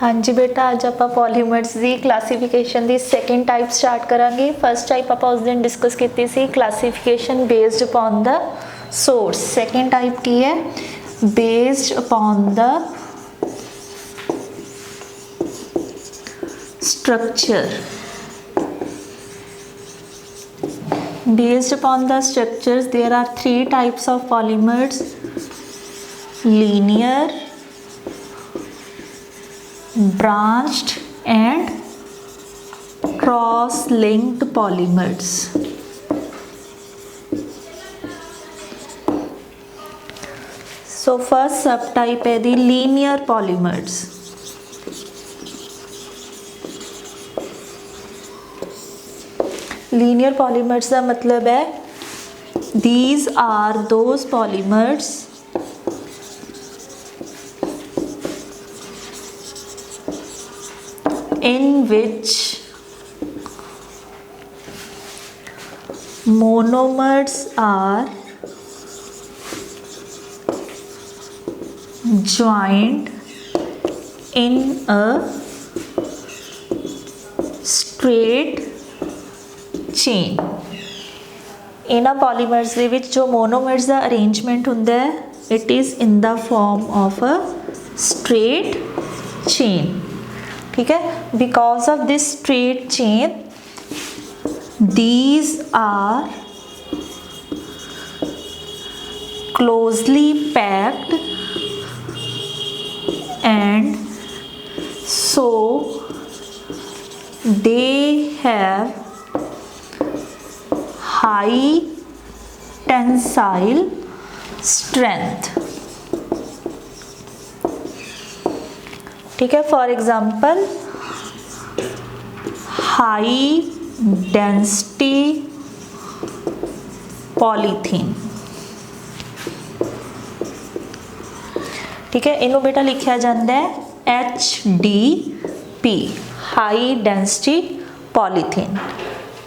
हाँ जी बेटा, अज आप पॉलीमर्स की क्लासीफिकेशन की सैकेंड टाइप स्टार्ट करांगे। फर्स्ट टाइप आप उस दिन डिस्कस की सी classification based upon the source. Second type की है based upon the structure. Based upon the structures, there are three types of polymers: linear, branched and cross-linked polymers. So first subtype है the linear polymers. Linear polymers का मतलब है these are those polymers in which monomers are joined in a straight chain. इन्हां polymers दे विच जो monomers का arrangement हुंदा है it is in the form of a straight chain. ठीक है, because of this straight chain these are closely packed and so they have high tensile strength। ठीक है, for example high density polyethylene. ठीक है, इनू बेटा लिखा जाता है HDP, हाई डेंसिटी पॉलीथीन।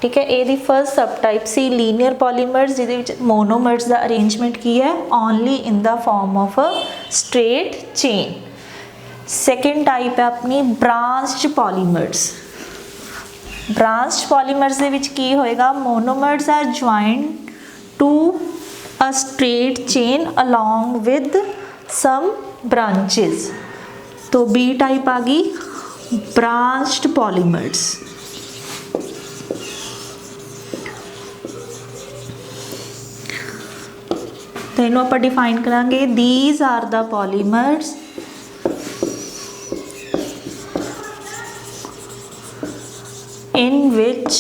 ठीक है, ये फर्स्ट सब टाइप सी लीनियर पॉलीमर्स जिहदे मोनोमर्स का अरेंजमेंट की है only in the form of a straight chain. Second type है अपनी ब्रांच्ड पॉलीमर्स। ब्रांच्ड पॉलीमर्स दे विच की होएगा monomers are joined to a straight chain along with some branches. तो बी टाइप आ गई ब्रांच्ड पॉलीमर्स। तो इन्हों आप डिफाइन करांगे these are the polymers in which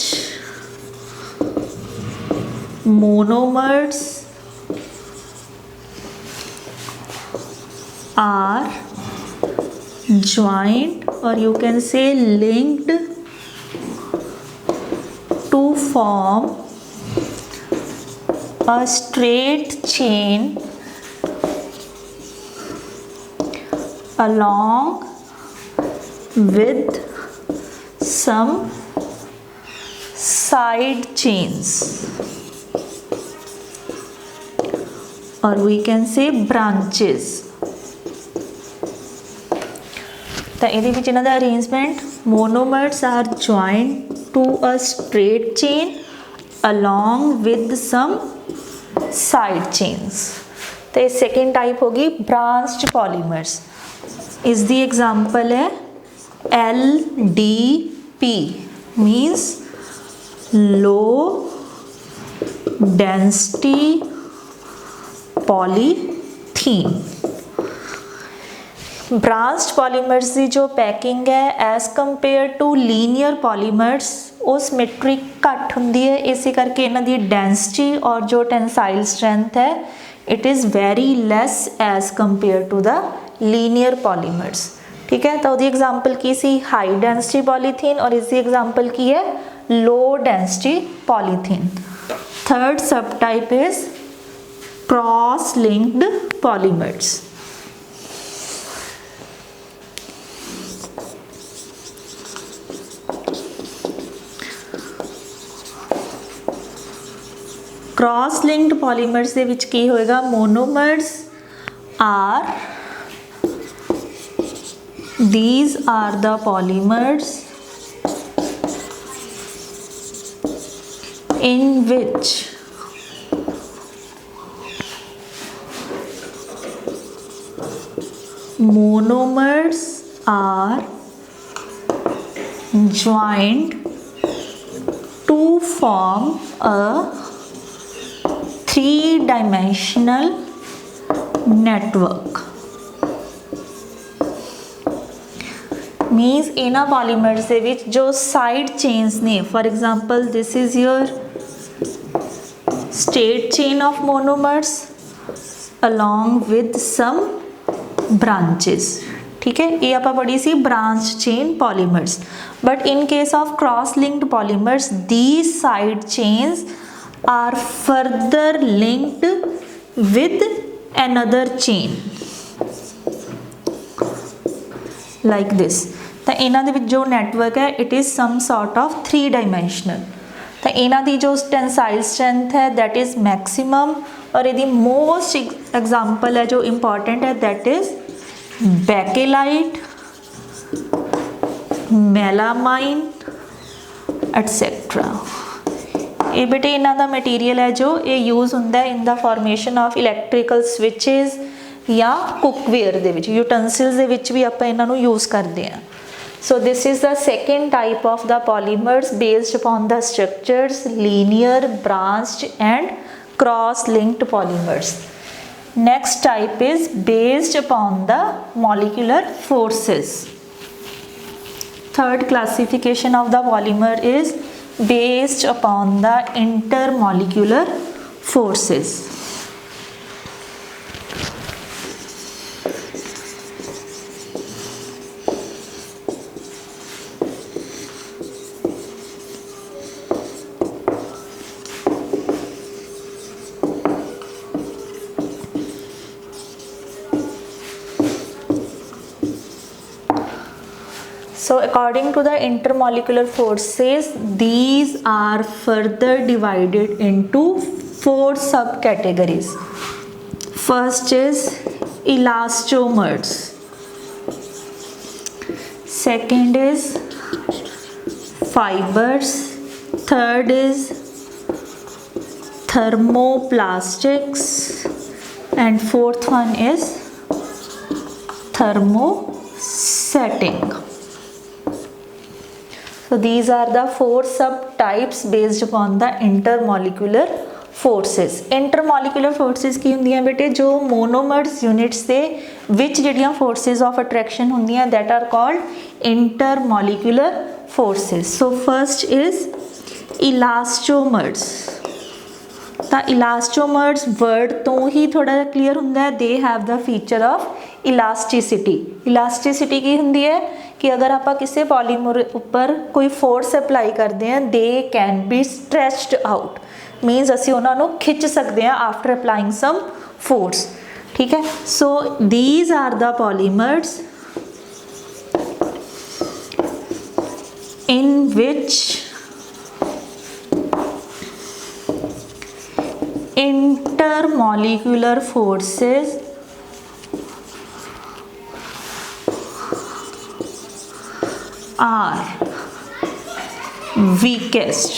monomers are joined or you can say linked to form a straight chain along with some side chains or we can say branches। तो ये इन्हों का arrangement monomers are joined to a straight chain along with some side chains. तो ये second type होगी branched polymers. इसकी example है LDP means low density polyethylene. Branched polymers की जो पैकिंग है as compare to linear polymers वो symmetric घट होंगी है, इस करके इन्हों की डेंसिटी और जो टेंसाइल स्ट्रेंथ है it is very less as compare to the linear polymers. ठीक है, तो वो एग्जाम्पल की सी हाई डेंसिटी पॉलीथीन और इसकी एग्जाम्पल की है low density polythene. Third sub type is cross linked polymers. Cross linked polymers दे विच की होएगा monomers are these are the polymers in which monomers are joined to form a three-dimensional network. Means इना polymers ਦੇ ਵਿੱਚ जो side chains ने, for example this is your straight chain of monomers along with some branches. ठीक है, ये आप पढ़ी सी branch chain polymers. But in case of cross-linked polymers, these side chains are further linked with another chain like this. तो इन्हां दे विच जो network है, it is some sort of three-dimensional. तो इन्हां दी जो tensile strength है, that is maximum. और यदि most example है जो important है, that is bakelite, melamine, etc. ये बेटे इन्हां दा मटीरियल है जो ये यूज़ होंदा है in the formation of electrical switches या कुकवेयर दे विच, यूटेंसिल्स दे विच भी आपां इन्हां नूं यूज़ करदे हां. So this is the second type of the polymers based upon the structures, linear, branched and cross-linked polymers. Next type is based upon the molecular forces. Third classification of the polymer is based upon the intermolecular forces. So according to the intermolecular forces, these are further divided into four subcategories. First is elastomers. Second is fibers. Third is thermoplastics. And fourth one is thermosetting. So these are the four subtypes based upon the intermolecular forces. Intermolecular forces की होंदी हैं बेटे, जो monomers units से which ਜਿਹੜੀਆਂ forces of attraction होंदियां, that are called intermolecular forces. So first is elastomers. ਤਾਂ elastomers word ਤੋਂ ਹੀ ਥੋੜਾ ਜਿਹਾ clear ਹੁੰਦਾ ਹੈ, they have the feature of elasticity. elasticity ਕੀ ਹੁੰਦੀ ਹੈ कि अगर आप किसी पॉलीमर उपर कोई फोर्स अप्लाई करते हैं, दे कैन बी स्ट्रेच्ड आउट, मीनस असी उन्होंने खिंच सकते हैं आफ्टर अप्लाइंग सम फोर्स. ठीक है, so these are the polymers in which intermolecular forces are weakest.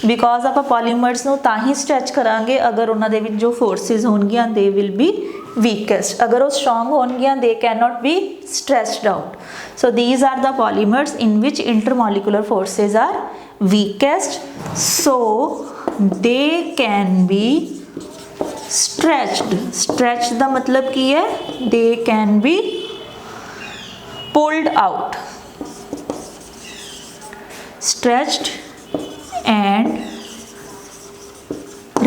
Because आप पॉलीमर्स नूं तां ही स्ट्रैच करांगे अगर उन्होंने विच जो फोर्सिस होणगियां दे विल बी वीकेस्ट. अगर वो स्ट्रॉन्ग होणगियां they can not be stretched out. So these are the polymers in which intermolecular forces are weakest, so they can be stretched. Stretch दा मतलब की है, they can be pulled out, stretched and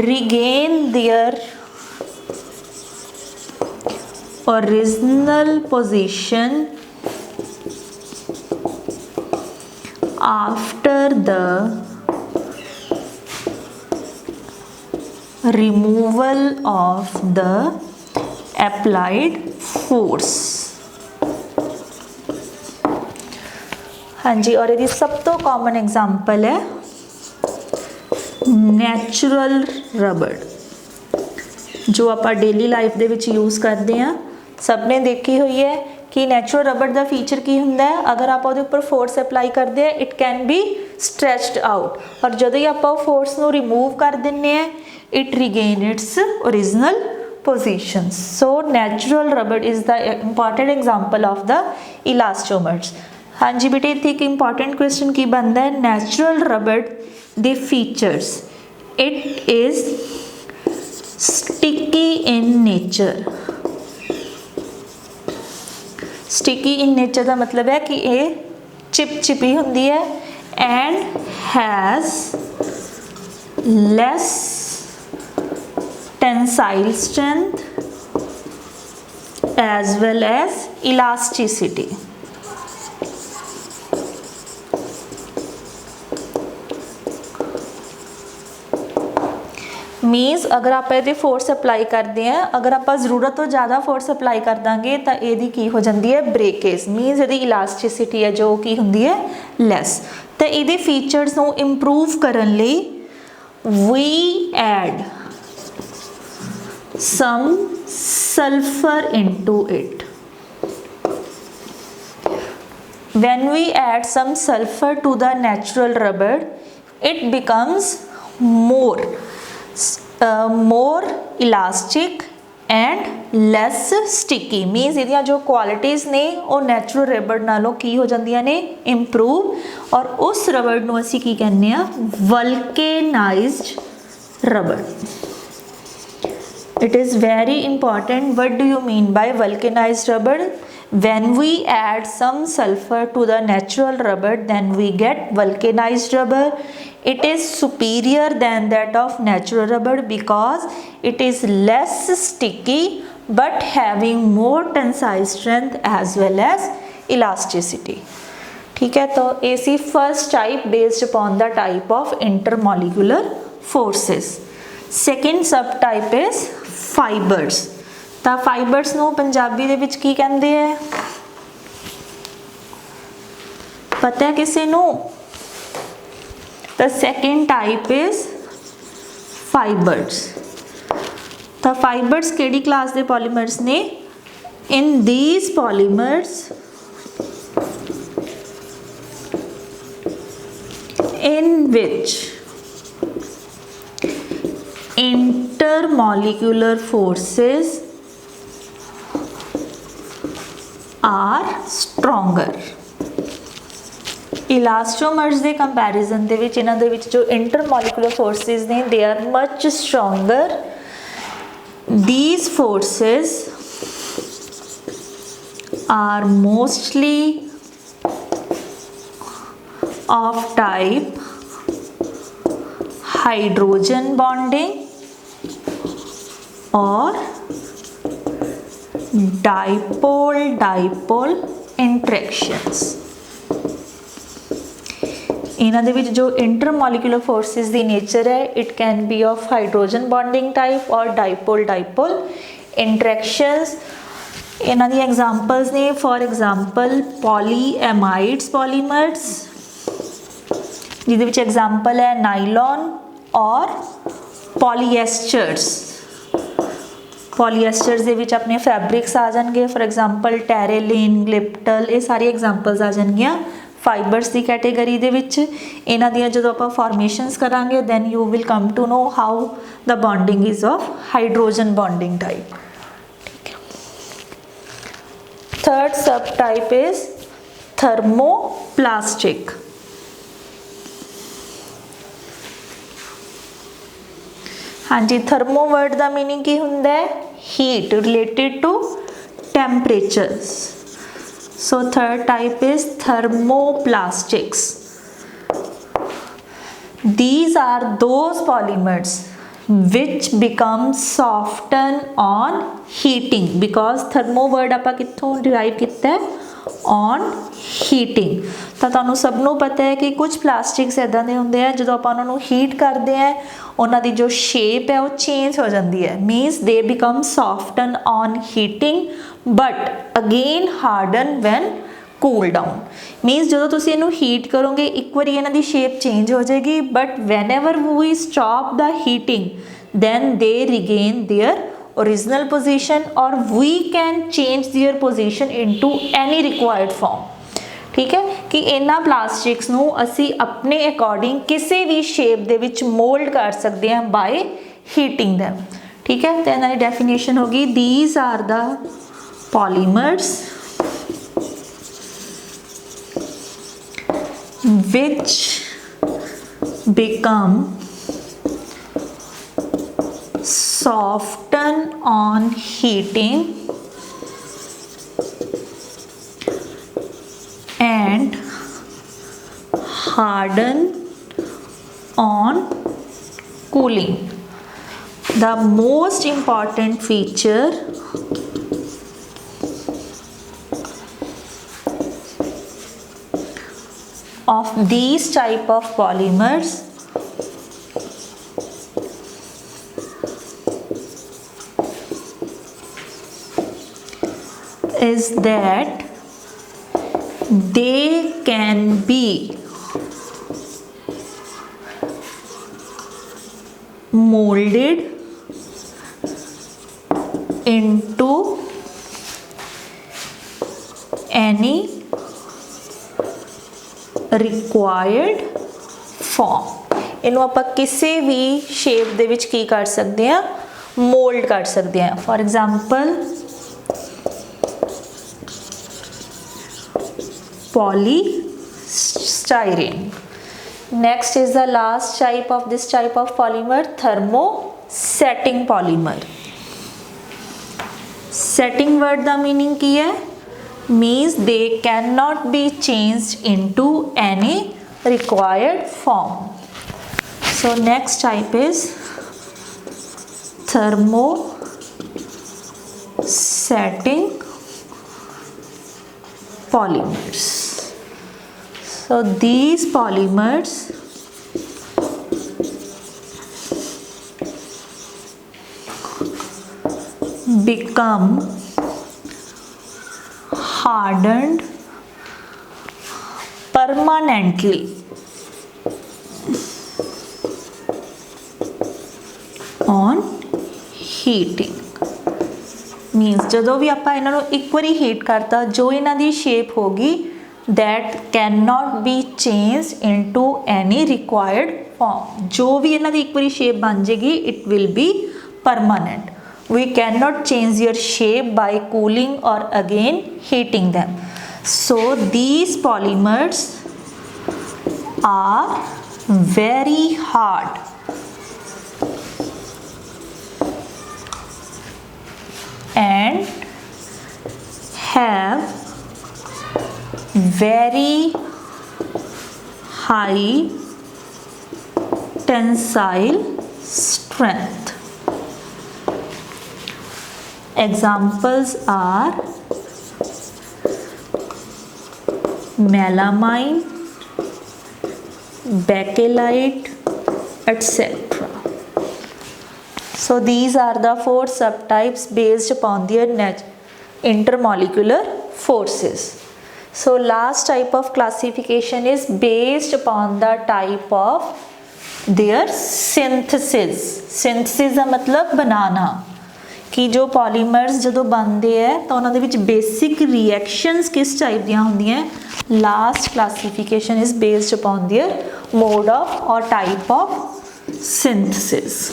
regain their original position after the removal of the applied force. हाँ जी, और यदि सब तो common example है नैचुरल रबड़, जो आप डेली लाइफ दे विच यूज़ करते हैं. सब ने देखी हुई है कि नैचुरल रबड़ का फीचर की हुंदा है, अगर आप उहदे उपर फोर्स अप्लाई करते हैं it can be stretched out, और जदों ही आप फोर्स को रिमूव कर देंगे it regain its original position. So natural rubber is the important example of the elastomers. हाँ जी बेटे, इत्थे एक इंपॉर्टेंट क्वेश्चन की बनता है, नैचुरल रबड़ दे features, it is sticky in nature. Sticky in nature का मतलब है कि ये चिपचिपी होंदी है and has less tensile strength as well as elasticity. Means अगर आप ये फोर्स अप्लाई करते हैं, अगर आप जरूरत तो ज़्यादा फोर्स अप्लाई कर देंगे तो ये की हो जाती है ब्रेकेज, मीनस ये इलास्टिसिटी है जो की होंगी है लैस। तो ये फीचर्स को इंप्रूव करने we add some sulphur into it. When we add some sulphur to the natural rubber it becomes more elastic and less sticky, means ये जो क्वालिटीज़ ने वो नैचुरल रबड़ नालों की हो जांदियां ने इंप्रूव, और उस रबड़ नूं असीं की कहने आ वल्केनाइज्ड रबड़। It is very important. What do you mean by vulcanized rubber? When we add some sulfur to the natural rubber, then we get vulcanized rubber. It is superior than that of natural rubber because it is less sticky but having more tensile strength as well as elasticity. ठीक है, तो AC first type based upon the type of intermolecular forces. Second subtype is fibers. ਤਾਂ fibres ਨੂੰ ਪੰਜਾਬੀ ਦੇ ਵਿੱਚ ਕੀ ਕਹਿੰਦੇ ਹੈ, ਪਤਾ ਹੈ ਕਿਸੇ ਨੂੰ? The second type is fibers. ਤਾਂ fibers ਕਿਹੜੀ ਕਲਾਸ ਦੇ polymers ਨੇ? In these polymers in which intermolecular forces are stronger. Elastomers ਦੇ कंपैरिजन ਦੇ ਵਿੱਚ ਇਹਨਾਂ ਦੇ ਵਿੱਚ जो intermolecular forces ਨੇ they are much stronger. These forces are mostly of type hydrogen bonding or dipole-dipole interactions. इन्हां दे विच जो इंटरमोलिकुलर फोर्सेस दी नेचर है it can be of hydrogen bonding type और डाइपोल-डाइपोल इंटरेक्शंस। इन्हां दी एग्जांपल्स ने फॉर एग्जांपल पॉलीएमाइड्स पॉलीमर्स, जिहदे विच एग्जांपल है नाइलॉन और पॉलीएस्टर्स। पॉलीएस्टर्स दे विच अपने फैब्रिक्स आ जाएंगे, फॉर एग्जांपल टेरेलिन, ग्लिप्टल, ये सारी एग्जांपल्स आ जाएंगियां फाइबर्स की कैटेगरी दे विच। इन्हां दियां जदों आपां फॉर्मेशंस करांगे then you will come to know how the bonding is of hydrogen bonding type. ठीक है, third sub type is thermoplastic. हाँ जी, थर्मो वर्ड का मीनिंग की हुंदा है heat related to temperatures. So third type is thermoplastics. These are those polymers which become soften on heating because thermo word आपां कित्थों derive कित्ता है on heating। ਤਾਂ ਤੁਹਾਨੂੰ ਸਭ ਨੂੰ ਪਤਾ ਹੈ ਕਿ ਕੁਝ ਪਲਾਸਟਿਕਸ ਇਦਾਂ ਦੇ ਹੁੰਦੇ ਆ ਜਦੋਂ ਆਪਾਂ ਉਹਨਾਂ ਨੂੰ ਹੀਟ ਕਰਦੇ ਆ ਉਹਨਾਂ ਦੀ ਜੋ ਸ਼ੇਪ ਹੈ ਉਹ ਚੇਂਜ ਹੋ ਜਾਂਦੀ ਹੈ, means they become soften on heating but again harden when cool down. Means ਜਦੋਂ ਤੁਸੀਂ ਇਹਨੂੰ ਹੀਟ ਕਰੋਗੇ ਇੱਕ ਵਾਰੀ ਇਹਨਾਂ ਦੀ ਸ਼ੇਪ ਚੇਂਜ ਹੋ ਜਾਏਗੀ but whenever we stop the heating then they regain their original position or we can change their position into any required form। ठीक है कि इन्हां प्लास्टिक्स नू असी अपने अकॉर्डिंग किसी भी शेप दे विच मोल्ड कर सकते हैं बाय हीटिंग दैम। ठीक है, तो इन्हां दी डेफिनेशन होगी these are the polymers which become soften on heating and harden on cooling। The most important feature of these type of polymers is that they can be molded into any required form. इनू आप किसी भी shape दे विच की कर सकते हैं, mould कर सकते हैं। For example polystyrene। Next is the last type of this type of polymer, thermosetting polymer. Setting word का मीनिंग की है, means they cannot be changed into any required form। So next type is thermosetting polymers। So these polymers become hardened permanently on heating। मीनस जो भी आप इन्हों एक बारी heat करता जो इन्हों की शेप होगी that can not B change into any required form. जो भी इन्हों की एक बारी शेप बन जाएगी it will be permanent. We cannot change your shape by cooling or again heating them। So these polymers are very hard and have very high tensile strength। Examples are melamine, bakelite, etc। So these are the 4 subtypes based upon their intermolecular forces। So last type of classification is based upon the type of their synthesis। synthesis का मतलब बनाना कि जो polymers जो बनते हैं तो उन्होंने विच basic reactions किस टाइप दियां होंदियां। Last classification is based upon their mode of और टाइप ऑफ सिंथेसिस।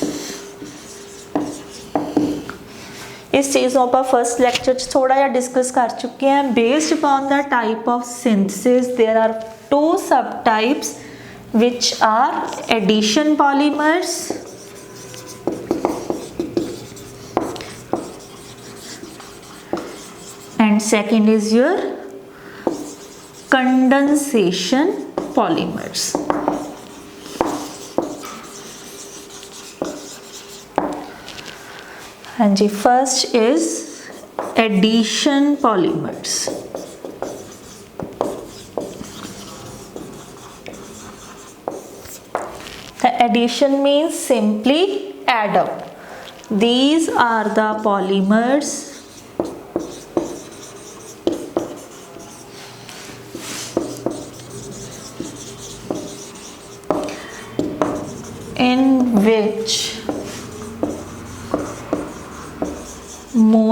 इस चीज़ को आप फर्स्ट लेक्चर थोड़ा जिहा डिस्कस कर चुके हैं। Based upon the type of synthesis there are 2 sub types which are addition polymers and second is your condensation polymers। हाँ जी, first is addition polymers. The addition means simply add up। These are the polymers in which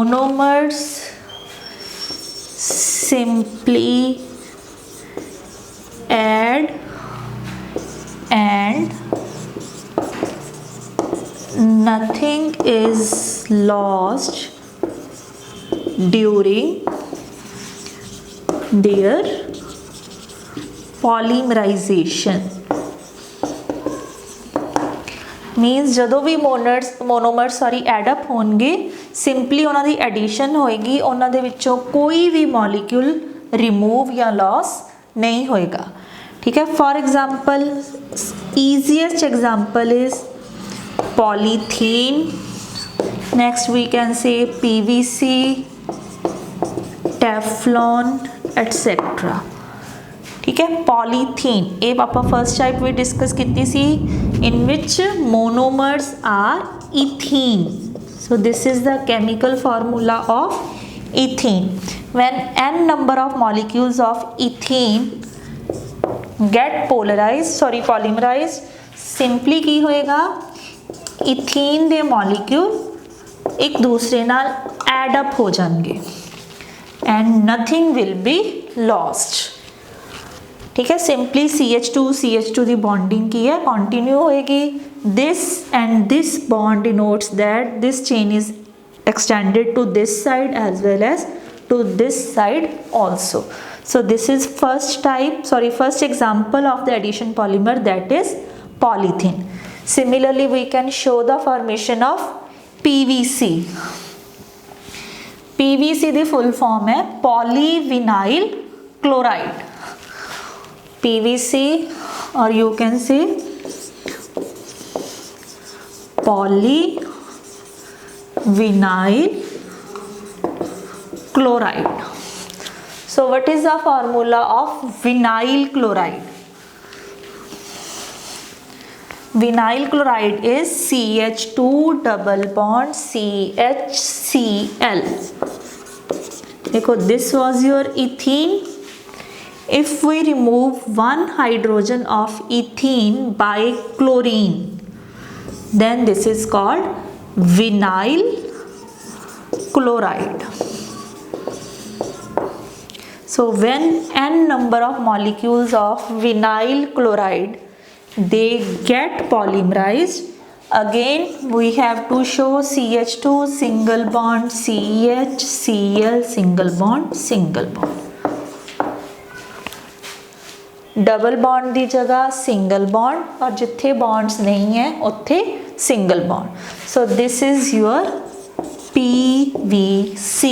monomers simply add and nothing is lost during their polymerization. मीनस ਜਦੋਂ ਵੀ ਮੋਨੋਮਰਸ add up ਹੋਣਗੇ simply ਉਹਨਾਂ ਦੀ edition ਹੋਏਗੀ, ਉਹਨਾਂ ਦੇ ਵਿੱਚੋਂ ਕੋਈ ਵੀ ਮੋਲੀਕਿਊਲ ਰਿਮੂਵ ਜਾਂ ਲॉस नहीं होएगा। ठीक है, for example easiest example is polyethylene, next we can say PVC, Teflon etcetera. ठीक है, पॉलीथीन ये आप फर्स्ट टाइप भी डिस्कस की सी, in which monomers are ethene. So this is the chemical formula of ethene. When n number of molecules of ethene get polymerized, simply की होएगा ethene दे molecule एक दूसरे नाल एड अप हो जाएंगे and nothing will be lost. ठीक है, simply CH2 दी bonding की है कंटिन्यू होएगी, this and this bond denotes that this chain is extended to this side as well as to this side also. So this is first example of the addition polymer, that is polythene. Similarly we can show the formation of PVC. PVC the full form है polyvinyl chloride, PVC, or you can say polyvinyl chloride. So what is the formula of vinyl chloride? Vinyl chloride is CH2 double bond CHCl. देखो, this was your ethene. If we remove one hydrogen of ethene by chlorine, then this is called vinyl chloride. So when n number of molecules of vinyl chloride they get polymerized, again we have to show CH2 single bond CHCl single bond, double bond दी जगह single bond और जिथे bonds नहीं है उत्थे single bond. So this is your PVC,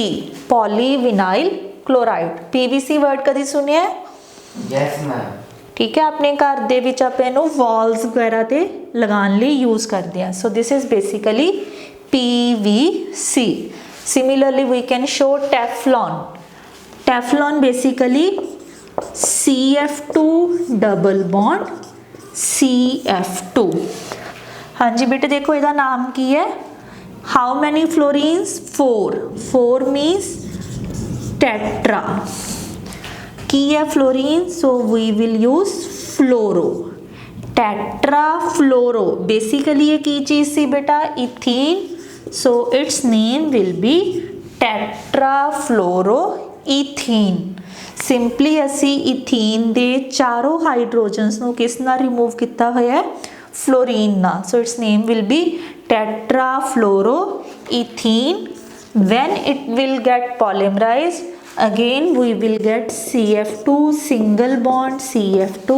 polyvinyl chloride. PVC word कदी सुनिया है? Yes ma'am. ठीक है, अपने घर दे विच आपां इहनूं वॉल्स वगैरह ते लगाउण लई यूज करते हैं। So this is basically PVC। Similarly we can show Teflon basically CF2 double bond CF2। हाँ जी बेटे, देखो इसका नाम की है, how many fluorines? 4 means tetra. की है fluorine, so we will use fluoro, tetra fluoro. Basically ये की चीज सी बेटा? Ethene, so it's name will be tetra fluoro ethene. Simply असी इथीन दे चारों हाइड्रोजन्स नूं किस नाल रिमूव किया होया है? फ्लोरीन नाल। So it's name will be tetra fluoro ethene. When it will get polymerised, again we will get CF2 single bond CF2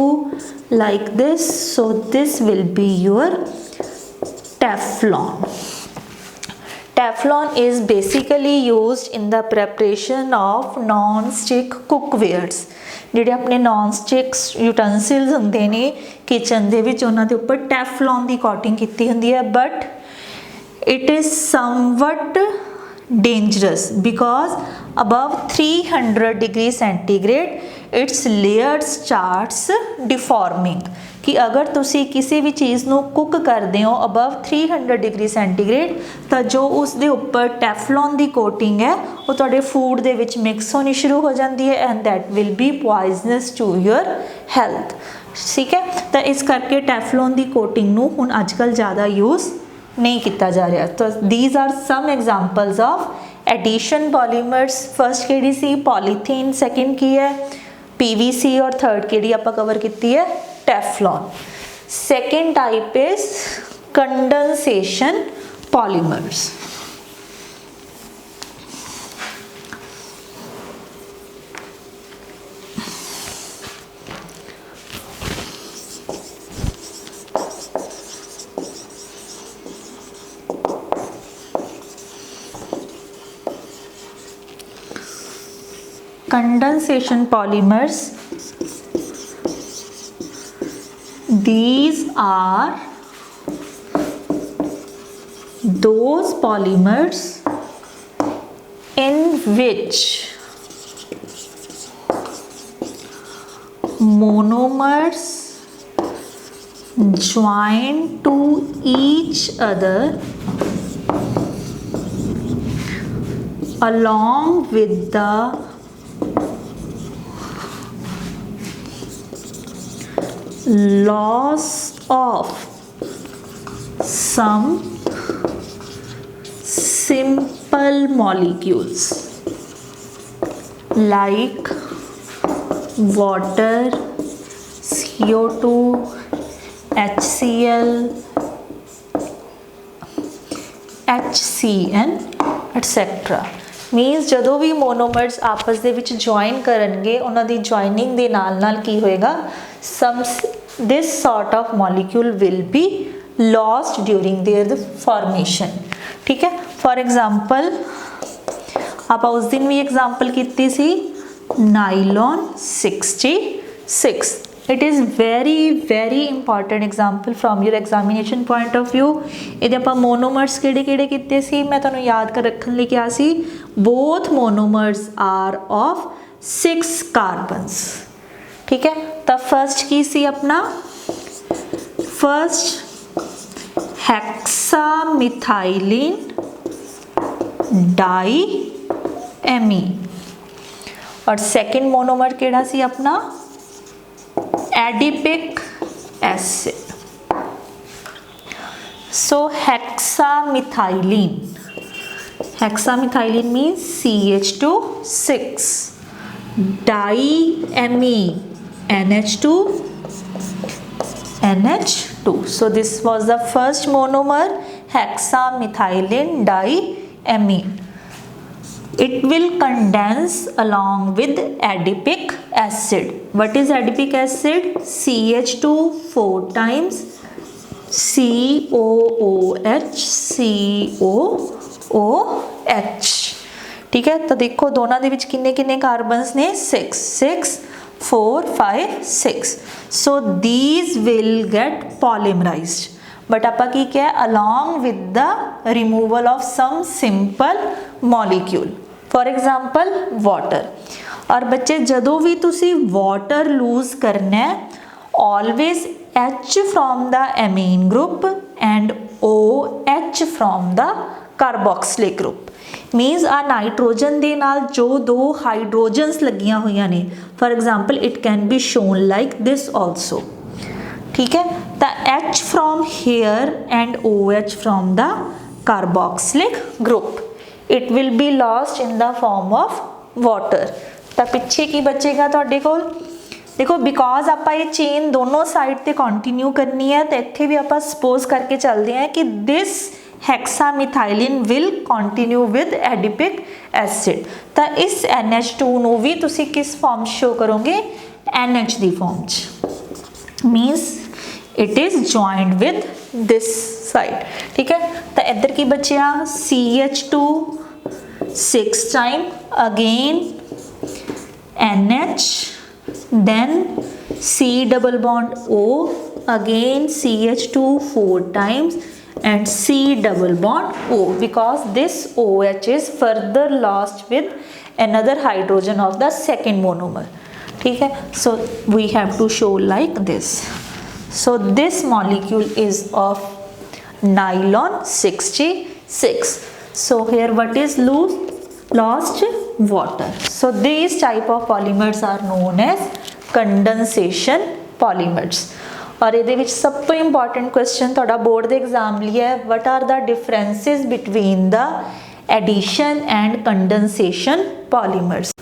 like this. So this will be your Teflon. Teflon is basically used in the preparation of non-stick cookwares. ਜਿਹੜੇ ਆਪਣੇ non sticks utensils ਹੁੰਦੇ ਨੇ kitchen ਦੇ ਵਿੱਚ, ਉਹਨਾਂ ਦੇ ਉੱਪਰ Teflon ਦੀ coating ਕੀਤੀ ਹੁੰਦੀ ਹੈ, but it is ਸਮਵਟ dangerous because above 300 degree centigrade its layers starts deforming। कि अगर तुसी किसी भी चीज़ नू कुक करते हो above 300 degree centigrade तो जो उसके ऊपर टैफलॉन की कोटिंग है वो तुहाडे फूड दे विच मिक्स होनी शुरू हो जाती है and that will be poisonous to your health. ठीक है, तो इस करके टैफलॉन की कोटिंग नू हुण अजकल ज़्यादा यूज़ नहीं किया जा रहा। तो these are some examples of addition polymers first किहड़ी सी पॉलीथीन, सेकंड की है पीवीसी और थर्ड किहड़ी आपां कवर कीती है Teflon. Second type is condensation polymers. Condensation polymers, these are those polymers in which monomers join to each other along with the loss of some simple molecules like water, CO2, HCl, HCN etc. मीनस ਜਦੋਂ ਵੀ ਮੋਨੋਮਰਸ ਆਪਸ ਦੇ ਵਿੱਚ join ਕਰਨਗੇ ਉਹਨਾਂ ਦੀ joining ਦੇ ਨਾਲ ਨਾਲ ਕੀ ਹੋਏਗਾ some this sort of molecule will be lost during their formation। ठीक है, फॉर एग्जाम्पल आप उस दिन भी एग्जाम्पल की सी nylon 66। It is very important example from your examination point of view. ये आप मोनोमर्स किहड़े कीते सी मैं तुहानूं याद कर रखने लिए कहा सी both monomers are of 6 carbons. ठीक है, तो फर्स्ट की सी अपना फर्स्ट हेक्सामिथाइलिन डाईएमीन और सेकंड मोनोमर केड़ा सी अपना adipic acid. So hexamethylene means CH2 diamine NH2 NH2। So this was the first monomer hexamethylene diamine। It will condense along with adipic acid। What is adipic acid? CH2 4 times COOH। ठीक है, तो देखो दोनों दे विच किन्ने किन्ने carbons ने 6 4 5 6। So these will get polymerized, but आपां की क्या है along with the removal of some simple molecule, for example water। और बच्चे जदों भी तुसी water lose करना है always H from the amine group and OH from the carboxylic group। Means आ नाइट्रोजन दे नाल जो दो हाइड्रोजन्स लगियां हुई ने for example it can be shown like this also. ठीक है, the H from here and OH from the carboxylic group it will be lost in the form of water. तो पिछे की बचेगा तुहाडे कोल देखो बिकॉज आप ये चेन दोनों साइड ते कंटिन्यू करनी है तो इत्थे भी आप सपोज करके चलते हैं कि this hexamethylene will continue with adipic acid. तो इस NH2 नूं भी तुसी किस फॉर्म शो करोगे NH दी फॉर्म च। Means it is joined with this side. ठीक है, तो इधर की बचिया CH2 6 time again NH then C double bond O again CH2 4 times and C double bond O because this OH is further lost with another hydrogen of the second monomer। ठीक है, so we have to show like this। So this molecule is of nylon 66। So here what is lost water। So these type of polymers are known as condensation polymers। और ये सब तो important question थोड़ा board के exam लिए है what are the differences between the addition and condensation polymers.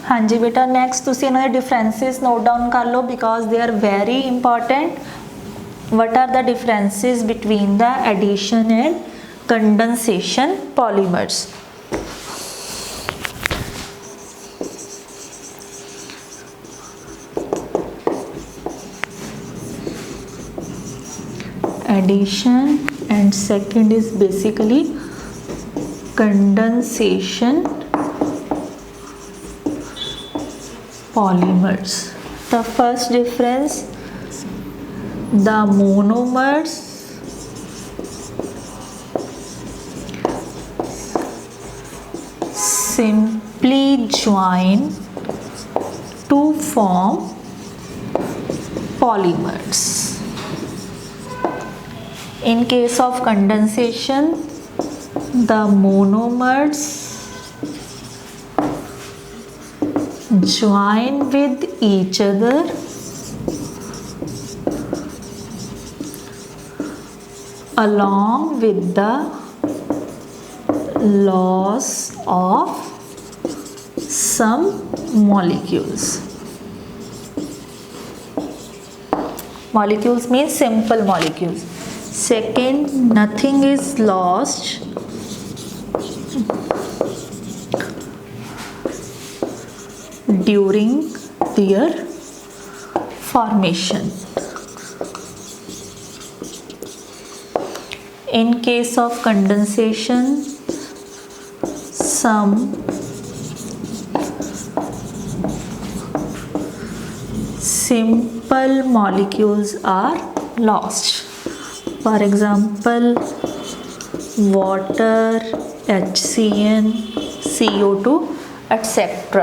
हाँ जी बेटा, नेक्स्ट तुसी इन्हां दे डिफरेंसेस नोट डाउन कर लो because they are very important. What are the differences between the addition and condensation polymers? Addition and second is basically condensation polymers. The first difference, the monomers simply join to form polymers. In case of condensation, the monomers join with each other along with the loss of some molecules. Molecules means simple molecules. Second, nothing is lost during their formation. In case of condensation, some simple molecules are lost. For example, water, HCN, CO2, etc.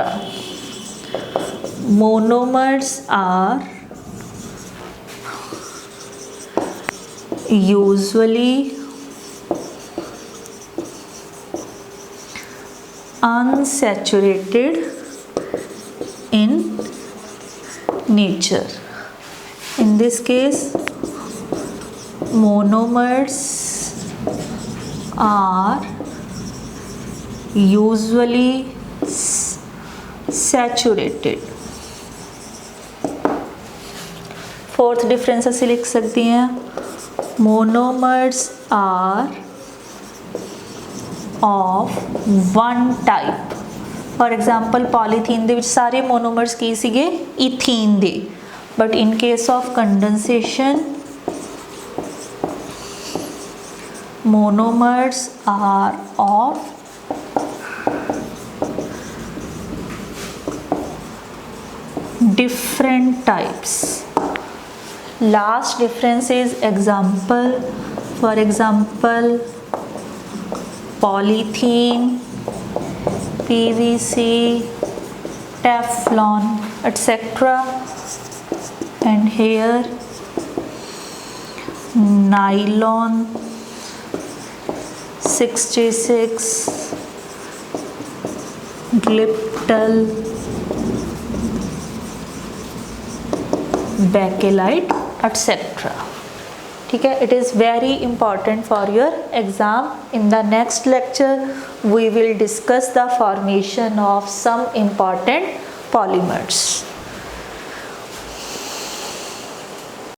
Monomers are usually unsaturated in nature. In this case, monomers are usually saturated. Fourth difference ਅਸੀਂ ਲਿਖ ਸਕਦੇ ਹਾਂ, monomers are of one type. For example, polythene ਦੇ ਵਿੱਚ ਸਾਰੇ monomers ਕੀ ਸੀਗੇ? ethene ਦੇ. But in case of condensation, monomers are of different types. Last difference is example. For example, polythene, PVC, Teflon, etc. And here nylon, 66, Gliptal, Bakelite, etc. ठीक है, it is very important for your exam. In the next lecture we will discuss the formation of some important polymers.